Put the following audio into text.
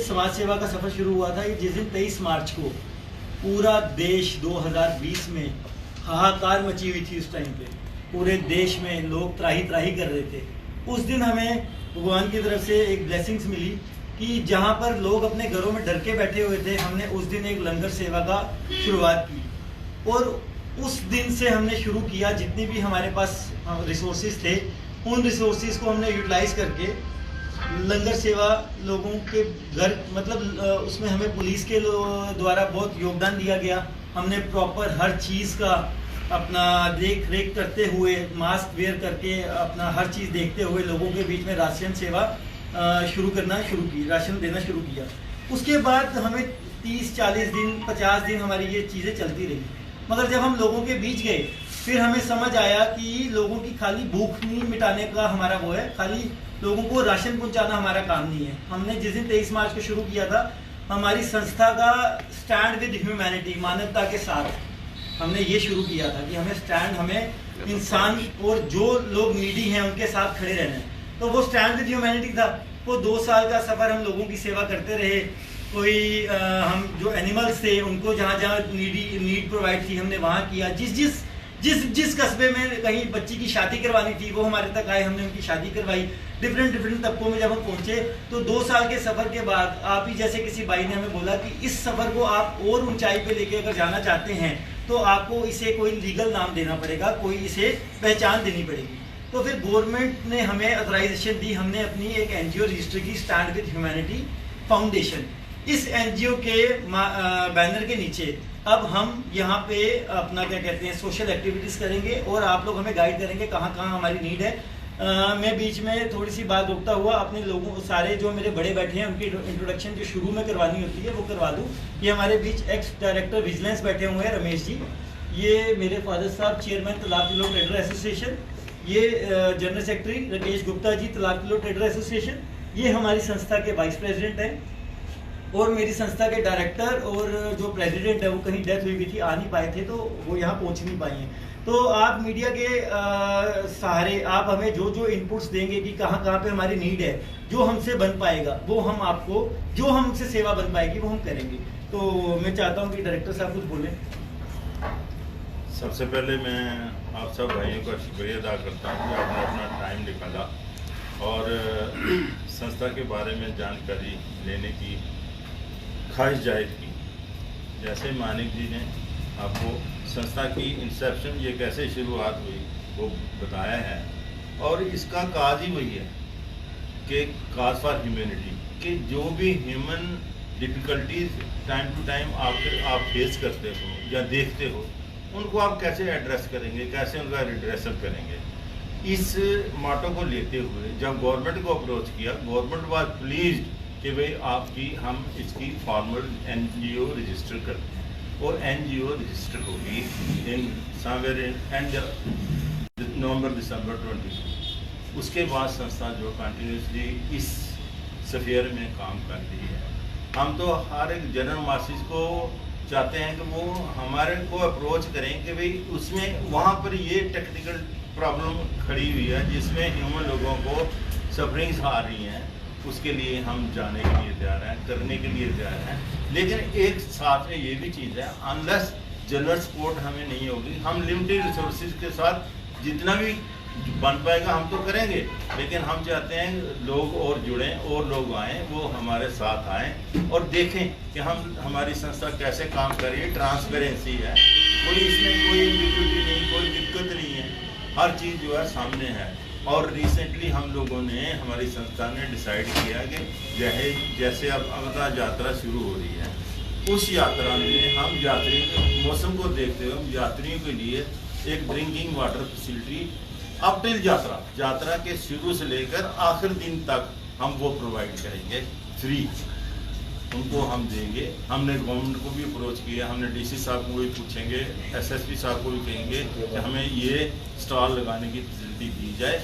समाज सेवा का सफर शुरू हुआ था जिस दिन 23 मार्च को पूरा देश 2020 में हाहाकार मची हुई थी। उस टाइम पे पूरे देश में लोग त्राही त्राही कर रहे थे। उस दिन हमें भगवान की तरफ से एक ब्लेसिंग्स मिली कि जहां पर लोग अपने घरों में डर के बैठे हुए थे, हमने उस दिन एक लंगर सेवा का शुरुआत की और उस दिन से हमने शुरू किया। जितनी भी हमारे पास रिसोर्सेज थे उन रिसोर्सेज को हमने यूटिलाइज करके लंगर सेवा लोगों के घर, मतलब उसमें हमें पुलिस के द्वारा बहुत योगदान दिया गया। हमने प्रॉपर हर चीज़ का अपना देख रेख करते हुए, मास्क वेयर करके, अपना हर चीज़ देखते हुए लोगों के बीच में राशन सेवा शुरू की, राशन देना शुरू किया। उसके बाद हमें 30, 40 दिन, 50 दिन हमारी ये चीज़ें चलती रही। मगर जब हम लोगों के बीच गए फिर हमें समझ आया कि लोगों की खाली भूख नहीं मिटाने का हमारा वो है, खाली लोगों को राशन पहुंचाना हमारा काम नहीं है। हमने जिस दिन 23 मार्च को शुरू किया था, हमारी संस्था का स्टैंड विद ह्यूमैनिटी, मानवता के साथ हमने ये शुरू किया था कि हमें इंसान और जो लोग नीडी हैं उनके साथ खड़े रहना है। तो वो स्टैंड विद ह्यूमैनिटी था। वो 2 साल का सफ़र हम लोगों की सेवा करते रहे। कोई हम जो एनिमल्स थे उनको जहाँ जहाँ नीड प्रोवाइड थी हमने वहाँ किया। जिस कस्बे में कहीं बच्ची की शादी करवानी थी वो हमारे तक आए, हमने उनकी शादी करवाई। डिफरेंट तबकों में जब हम पहुंचे तो 2 साल के सफ़र के बाद आप ही जैसे किसी भाई ने हमें बोला कि इस सफ़र को आप और ऊंचाई पे लेके अगर जाना चाहते हैं तो आपको इसे कोई लीगल नाम देना पड़ेगा, कोई इसे पहचान देनी पड़ेगी। तो फिर गवर्नमेंट ने हमें ऑथराइजेशन दी। हमने अपनी एक NGO रजिस्टर की, स्टैंड विद ह्यूमैनिटी फाउंडेशन। इस NGO के बैनर के नीचे अब हम यहाँ पे अपना क्या कहते हैं सोशल एक्टिविटीज़ करेंगे और आप लोग हमें गाइड करेंगे कहाँ कहाँ हमारी नीड है। मैं बीच में थोड़ी सी बात रोकता हुआ अपने लोगों सारे जो मेरे बड़े बैठे हैं उनकी इंट्रोडक्शन जो शुरू में करवानी होती है वो करवा दूँ। ये हमारे बीच एक्स डायरेक्टर विजिलेंस बैठे हुए हैं रमेश जी। ये मेरे फादर साहब चेयरमैन तालाब किलो ट्रेडर एसोसिएशन। ये जनरल सेक्रेटरी राकेश गुप्ता जी, तालाब किलो ट्रेडर एसोसिएशन। ये हमारी संस्था के वाइस प्रेसिडेंट हैं और मेरी संस्था के डायरेक्टर और जो प्रेसिडेंट है वो कहीं डेथ हुई थी, आ नहीं पाए थे तो वो यहाँ पहुँच नहीं पाए हैं। तो आप मीडिया के सहारे आप हमें जो इनपुट्स देंगे कि कहाँ कहाँ पे हमारी नीड है, जो हमसे बन पाएगा वो हम आपको, जो हमसे सेवा बन पाएगी वो हम करेंगे। तो मैं चाहता हूँ कि डायरेक्टर साहब कुछ बोलें। सबसे पहले मैं आप सब भाइयों का शुक्रिया अदा करता हूँ कि आपने अपना टाइम निकाला और संस्था के बारे में जानकारी लेने की ख्वाहिश जाहिर की। जैसे मानिक जी ने आपको संस्था की इंसेप्शन, ये कैसे शुरुआत हुई वो बताया है और इसका काज ही वही है कि काज फॉर ह्यूमैनिटी, कि जो भी human difficulties time to time आप फेस करते हो या देखते हो, उनको आप कैसे एड्रेस करेंगे, कैसे उनका रिड्रेसल करेंगे। इस मोटो को लेते हुए जब गवर्नमेंट को अप्रोच किया, गवर्नमेंट वाज प्लीज्ड कि भाई आपकी हम इसकी फॉर्मल NGO रजिस्टर करते हैं और NGO रजिस्टर होगी इन समवेयर एंड नवंबर-दिसंबर 22। उसके बाद संस्था जो कंटिन्यूसली इस स्फीयर में काम कर रही है। हम तो हर एक जनरल मासिस को चाहते हैं कि वो हमारे को अप्रोच करें कि भाई उसमें वहाँ पर ये टेक्निकल प्रॉब्लम खड़ी हुई है जिसमें ह्यूमन लोगों को सफरिंग्स आ रही हैं, उसके लिए हम जाने के लिए तैयार हैं, करने के लिए तैयार हैं। लेकिन एक साथ में ये भी चीज़ है, अनलेस जनरल सपोर्ट हमें नहीं होगी, हम लिमिटेड रिसोर्सेज के साथ जितना भी बन पाएगा हम तो करेंगे। लेकिन हम चाहते हैं लोग और जुड़ें और लोग आएँ, वो हमारे साथ आएँ और देखें कि हम हमारी संस्था कैसे काम कर रही है। ट्रांसपेरेंसी है, कोई इसमें कोई एम्बिग्युइटी नहीं, कोई दिक्कत नहीं है, हर चीज़ जो है सामने है। और रिसेंटली हम लोगों ने, हमारी संस्था ने डिसाइड किया कि जैसे अब अमरनाथ यात्रा शुरू हो रही है, उस यात्रा में हम यात्री मौसम को देखते हुए यात्रियों के लिए एक drinking water facility up till यात्रा के शुरू से लेकर आखिर दिन तक हम वो प्रोवाइड करेंगे फ्री, उनको हम देंगे। हमने गवर्नमेंट को भी अप्रोच किया, हमने DC साहब को भी पूछेंगे, SSP साहब को भी कहेंगे कि हमें ये स्टॉल लगाने की फैसिलिटी दी जाए।